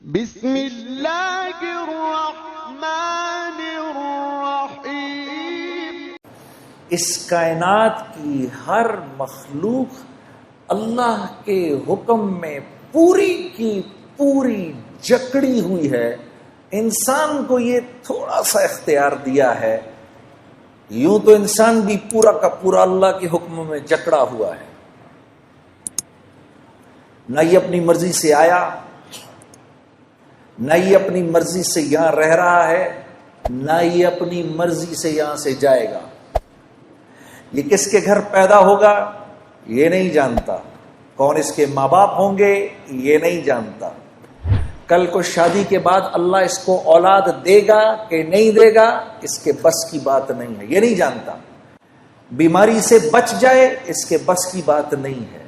بسم اللہ الرحمن الرحیم۔ اس کائنات کی ہر مخلوق اللہ کے حکم میں پوری کی پوری جکڑی ہوئی ہے۔ انسان کو یہ تھوڑا سا اختیار دیا ہے، یوں تو انسان بھی پورا کا پورا اللہ کے حکم میں جکڑا ہوا ہے۔ نہ یہ اپنی مرضی سے آیا، نہ یہ اپنی مرضی سے یہاں رہ رہا ہے، نہ یہ اپنی مرضی سے یہاں سے جائے گا۔ یہ کس کے گھر پیدا ہوگا یہ نہیں جانتا، کون اس کے ماں باپ ہوں گے یہ نہیں جانتا، کل کو شادی کے بعد اللہ اس کو اولاد دے گا کہ نہیں دے گا اس کے بس کی بات نہیں ہے، یہ نہیں جانتا۔ بیماری سے بچ جائے اس کے بس کی بات نہیں ہے،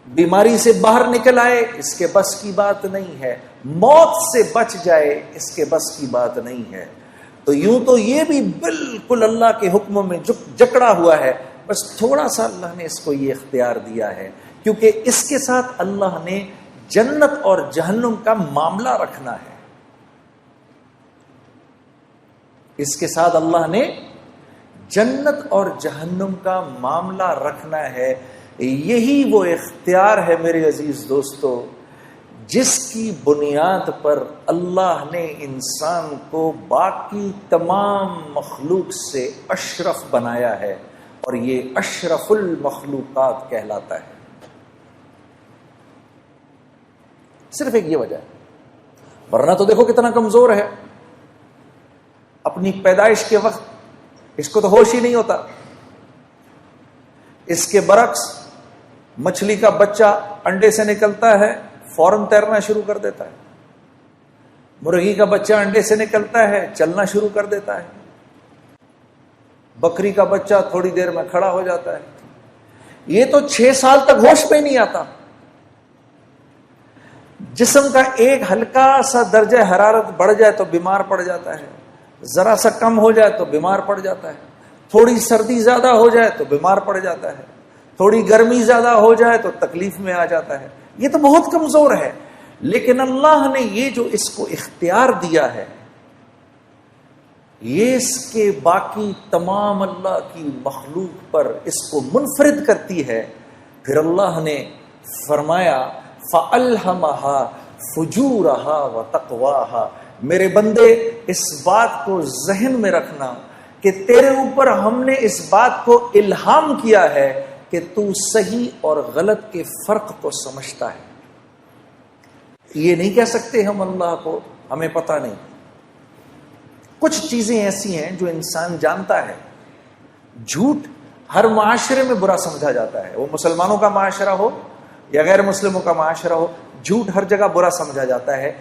بیماری سے باہر نکل آئے اس کے بس کی بات نہیں ہے، موت سے بچ جائے اس کے بس کی بات نہیں ہے۔ تو یوں تو یہ بھی بالکل اللہ کے حکم میں جکڑا ہوا ہے، بس تھوڑا سا اللہ نے اس کو یہ اختیار دیا ہے، کیونکہ اس کے ساتھ اللہ نے جنت اور جہنم کا معاملہ رکھنا ہے۔ اس کے ساتھ اللہ نے جنت اور جہنم کا معاملہ رکھنا ہے۔ یہی وہ اختیار ہے میرے عزیز دوستو جس کی بنیاد پر اللہ نے انسان کو باقی تمام مخلوق سے اشرف بنایا ہے، اور یہ اشرف المخلوقات کہلاتا ہے۔ صرف ایک یہ وجہ ہے، ورنہ تو دیکھو کتنا کمزور ہے۔ اپنی پیدائش کے وقت اس کو تو ہوش ہی نہیں ہوتا۔ اس کے برعکس مچھلی کا بچہ انڈے سے نکلتا ہے فوراً تیرنا شروع کر دیتا ہے، مرغی کا بچہ انڈے سے نکلتا ہے چلنا شروع کر دیتا ہے، بکری کا بچہ تھوڑی دیر میں کھڑا ہو جاتا ہے۔ یہ تو 6 سال تک ہوش پہ نہیں آتا۔ جسم کا ایک ہلکا سا درجہ حرارت بڑھ جائے تو بیمار پڑ جاتا ہے، ذرا سا کم ہو جائے تو بیمار پڑ جاتا ہے، تھوڑی سردی زیادہ ہو جائے تو بیمار پڑ جاتا ہے، تھوڑی گرمی زیادہ ہو جائے تو تکلیف میں آ جاتا ہے۔ یہ تو بہت کمزور ہے، لیکن اللہ نے یہ جو اس کو اختیار دیا ہے، یہ اس کے باقی تمام اللہ کی مخلوق پر اس کو منفرد کرتی ہے۔ پھر اللہ نے فرمایا فَأَلْهَمَهَا فُجُورَهَا وَتَقْوَاهَا۔ میرے بندے اس بات کو ذہن میں رکھنا کہ تیرے اوپر ہم نے اس بات کو الہام کیا ہے کہ تو صحیح اور غلط کے فرق کو سمجھتا ہے۔ یہ نہیں کہہ سکتے ہم اللہ کو ہمیں پتہ نہیں۔ کچھ چیزیں ایسی ہیں جو انسان جانتا ہے۔ جھوٹ ہر معاشرے میں برا سمجھا جاتا ہے، وہ مسلمانوں کا معاشرہ ہو یا غیر مسلموں کا معاشرہ ہو، جھوٹ ہر جگہ برا سمجھا جاتا ہے،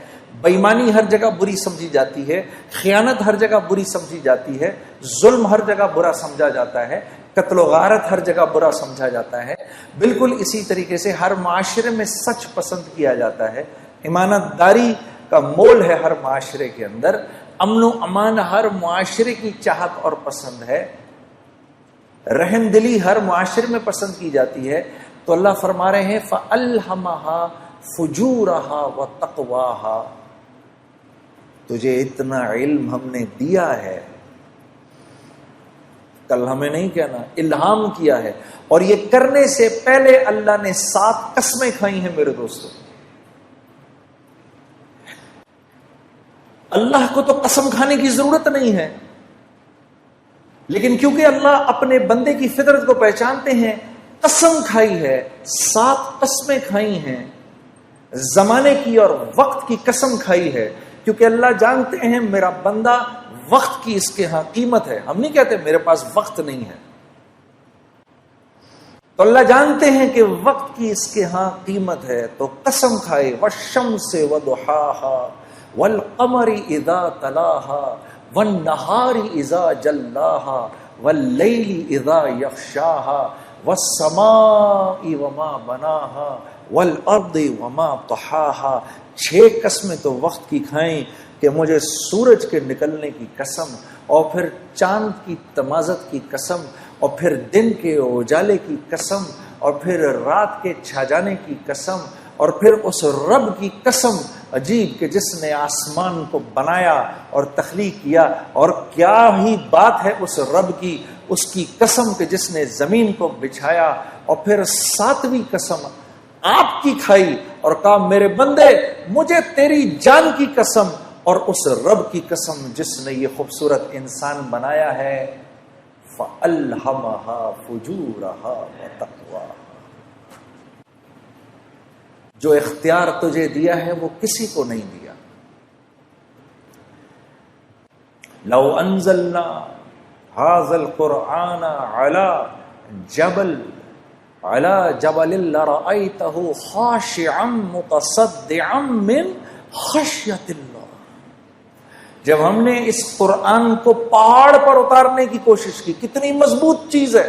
بےایمانی ہر جگہ بری سمجھی جاتی ہے، خیانت ہر جگہ بری سمجھی جاتی ہے، ظلم ہر جگہ برا سمجھا جاتا ہے، قتل و غارت ہر جگہ برا سمجھا جاتا ہے۔ بالکل اسی طریقے سے ہر معاشرے میں سچ پسند کیا جاتا ہے، امانت داری کا مول ہے ہر معاشرے کے اندر، امن و امان ہر معاشرے کی چاہت اور پسند ہے، رحم دلی ہر معاشرے میں پسند کی جاتی ہے۔ تو اللہ فرما رہے ہیں فَأَلْهَمَهَا فُجُورَهَا وَتَقْوَاهَا۔ تجھے اتنا علم ہم نے دیا ہے، کل ہمیں نہیں کہنا، الہام کیا ہے، اور یہ کرنے سے پہلے اللہ نے 7 قسمیں کھائی ہیں میرے دوستو۔ اللہ کو تو قسم کھانے کی ضرورت نہیں ہے، لیکن کیونکہ اللہ اپنے بندے کی فطرت کو پہچانتے ہیں، قسم کھائی ہے، 7 قسمیں کھائی ہیں، زمانے کی اور وقت کی قسم کھائی ہے، کیونکہ اللہ جانتے ہیں میرا بندہ وقت کی اس کے ہاں قیمت ہے۔ ہم نہیں کہتے میرے پاس وقت نہیں ہے، تو اللہ جانتے ہیں کہ وقت کی اس کے ہاں قیمت ہے، تو قسم کھائے وَالشَّمْسِ وَضُحَاهَا وَالْقَمَرِ إِذَا تَلَاهَا وَالنَّهَارِ إِذَا جَلَّاهَا وَاللَّيْلِ إِذَا يَغْشَاهَا وَالسَّمَاءِ وَمَا بَنَاهَا وَالْأَرْضِ وَمَا طَحَاهَا۔ 6 قسمیں تو وقت کی کھائیں کہ مجھے سورج کے نکلنے کی قسم، اور پھر چاند کی تمازت کی قسم، اور پھر دن کے اجالے کی قسم، اور پھر رات کے چھا جانے کی قسم، اور پھر اس رب کی قسم عجیب کہ جس نے آسمان کو بنایا اور تخلیق کیا، اور کیا ہی بات ہے اس رب کی، اس کی قسم کہ جس نے زمین کو بچھایا اور پھر ساتویں قسم آپ کی کھائی اور کہا میرے بندے مجھے تیری جان کی قسم، اور اس رب کی قسم جس نے یہ خوبصورت انسان بنایا ہے، فَأَلْهَمَهَا فُجُورَهَا وَتَقْوَاهَا۔ جو اختیار تجھے دیا ہے وہ کسی کو نہیں دیا۔ لو انزلنا هذا القرآن على جبل لرأيته خاشعا متصدعا من خشية الله۔ جب ہم نے اس قرآن کو پہاڑ پر اتارنے کی کوشش کی، کتنی مضبوط چیز ہے،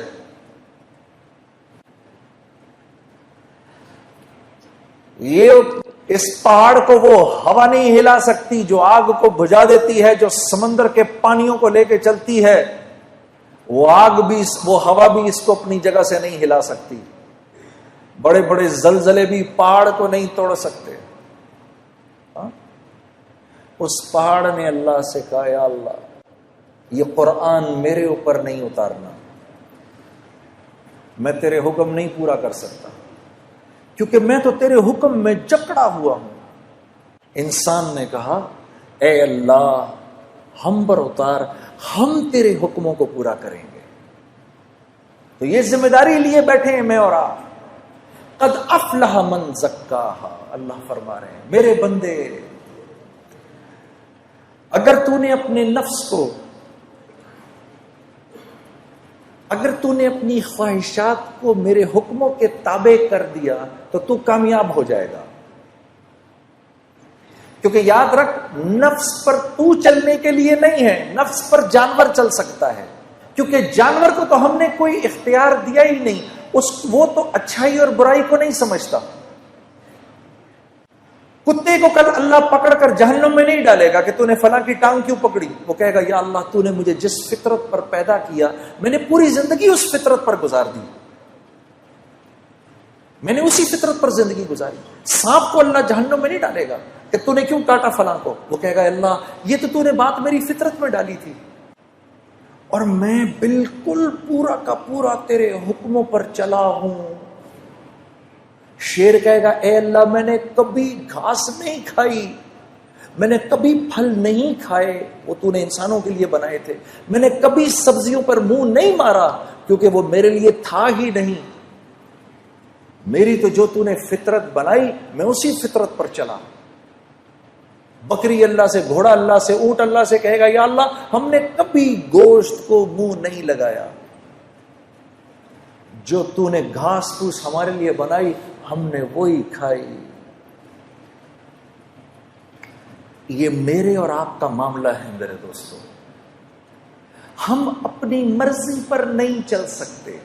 یہ اس پہاڑ کو وہ ہوا نہیں ہلا سکتی جو آگ کو بجھا دیتی ہے، جو سمندر کے پانیوں کو لے کے چلتی ہے، وہ آگ بھی وہ ہوا بھی اس کو اپنی جگہ سے نہیں ہلا سکتی، بڑے بڑے زلزلے بھی پہاڑ کو نہیں توڑ سکتے۔ اس پہاڑ نے اللہ سے کہا یا اللہ یہ قرآن میرے اوپر نہیں اتارنا، میں تیرے حکم نہیں پورا کر سکتا کیونکہ میں تو تیرے حکم میں جکڑا ہوا ہوں۔ انسان نے کہا اے اللہ ہم پر اتار، ہم تیرے حکموں کو پورا کریں گے۔ تو یہ ذمہ داری لیے بیٹھے ہیں میں اور آپ۔ قد افلح من زکاہا، اللہ فرما رہے ہیں میرے بندے اگر تو نے اپنے نفس کو، اگر تو نے اپنی خواہشات کو میرے حکموں کے تابع کر دیا تو تو کامیاب ہو جائے گا۔ کیونکہ یاد رکھ نفس پر تو چلنے کے لیے نہیں ہے، نفس پر جانور چل سکتا ہے، کیونکہ جانور کو تو ہم نے کوئی اختیار دیا ہی نہیں، وہ تو اچھائی اور برائی کو نہیں سمجھتا۔ کتے کو کل اللہ پکڑ کر جہنم میں نہیں ڈالے گا کہ تو نے فلاں کی ٹانگ کیوں پکڑی، وہ کہے گا یا اللہ تو نے مجھے جس فطرت پر پیدا کیا میں نے پوری زندگی اس فطرت پر گزار دی، میں نے اسی فطرت پر زندگی گزاری۔ سانپ کو اللہ جہنم میں نہیں ڈالے گا کہ تو نے کیوں کاٹا فلاں کو، وہ کہے گا اللہ یہ تو نے بات میری فطرت میں ڈالی تھی اور میں بالکل پورا کا پورا تیرے حکموں پر چلا ہوں۔ شیر کہے گا اے اللہ میں نے کبھی گھاس نہیں کھائی، میں نے کبھی پھل نہیں کھائے، وہ تو نے انسانوں کے لیے بنائے تھے، میں نے کبھی سبزیوں پر منہ نہیں مارا کیونکہ وہ میرے لیے تھا ہی نہیں، میری تو جو تو نے فطرت بنائی میں اسی فطرت پر چلا۔ بکری اللہ سے، گھوڑا اللہ سے، اونٹ اللہ سے کہے گا یا اللہ ہم نے کبھی گوشت کو منہ نہیں لگایا، جو تو نے گھاس پھوس ہمارے لیے بنائی ہم نے وہی کھائی۔ یہ میرے اور آپ کا معاملہ ہے میرے دوستو، ہم اپنی مرضی پر نہیں چل سکتے۔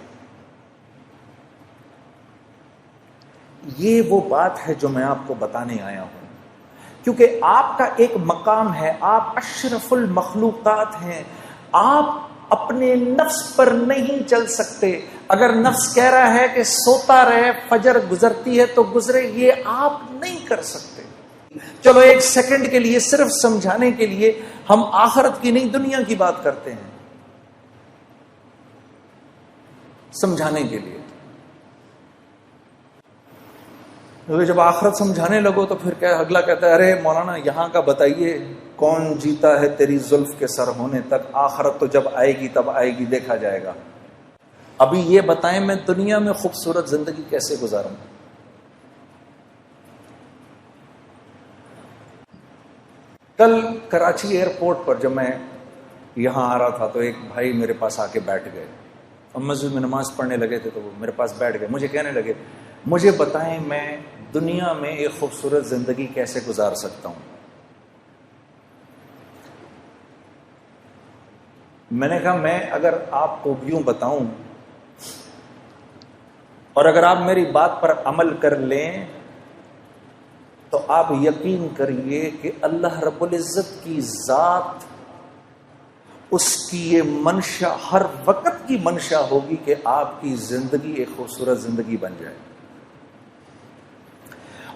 یہ وہ بات ہے جو میں آپ کو بتانے آیا ہوں، کیونکہ آپ کا ایک مقام ہے، آپ اشرف المخلوقات ہیں، آپ اپنے نفس پر نہیں چل سکتے۔ اگر نفس کہہ رہا ہے کہ سوتا رہے فجر گزرتی ہے تو گزرے، یہ آپ نہیں کر سکتے۔ چلو ایک سیکنڈ کے لیے صرف سمجھانے کے لیے ہم آخرت کی نہیں دنیا کی بات کرتے ہیں، سمجھانے کے لیے۔ جب آخرت سمجھانے لگو تو پھر کیا اگلا کہتا ہے ارے مولانا یہاں کا بتائیے کون جیتا ہے تیری زلف کے سر ہونے تک، آخرت تو جب آئے گی تب آئے گی، دیکھا جائے گا۔ ابھی یہ بتائیں میں دنیا میں خوبصورت زندگی کیسے گزاروں؟ کل کراچی ایئرپورٹ پر جب میں یہاں آ رہا تھا تو ایک بھائی میرے پاس آ کے بیٹھ گئے، ہم مسجد میں نماز پڑھنے لگے تھے تو وہ میرے پاس بیٹھ گئے، مجھے کہنے لگے مجھے بتائیں میں دنیا میں ایک خوبصورت زندگی کیسے گزار سکتا ہوں؟ میں نے کہا میں اگر آپ کو یوں بتاؤں اور اگر آپ میری بات پر عمل کر لیں تو آپ یقین کریے کہ اللہ رب العزت کی ذات، اس کی یہ منشا ہر وقت کی منشا ہوگی کہ آپ کی زندگی ایک خوبصورت زندگی بن جائے۔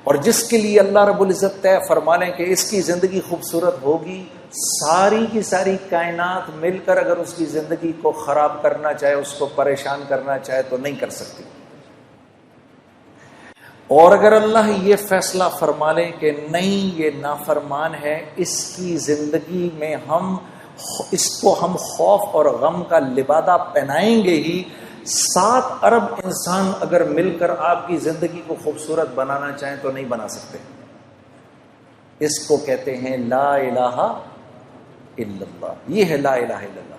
اور جس کے لیے اللہ رب العزت طے فرما لیں کہ اس کی زندگی خوبصورت ہوگی، ساری کی ساری کائنات مل کر اگر اس کی زندگی کو خراب کرنا چاہے، اس کو پریشان کرنا چاہے تو نہیں کر سکتی۔ اور اگر اللہ یہ فیصلہ فرما لیں کہ نہیں یہ نافرمان ہے، اس کی زندگی میں اس کو ہم خوف اور غم کا لبادہ پہنائیں گے ہی، 7 ارب انسان اگر مل کر آپ کی زندگی کو خوبصورت بنانا چاہیں تو نہیں بنا سکتے۔ اس کو کہتے ہیں لا الہ الا اللہ، یہ ہے لا الہ الا اللہ۔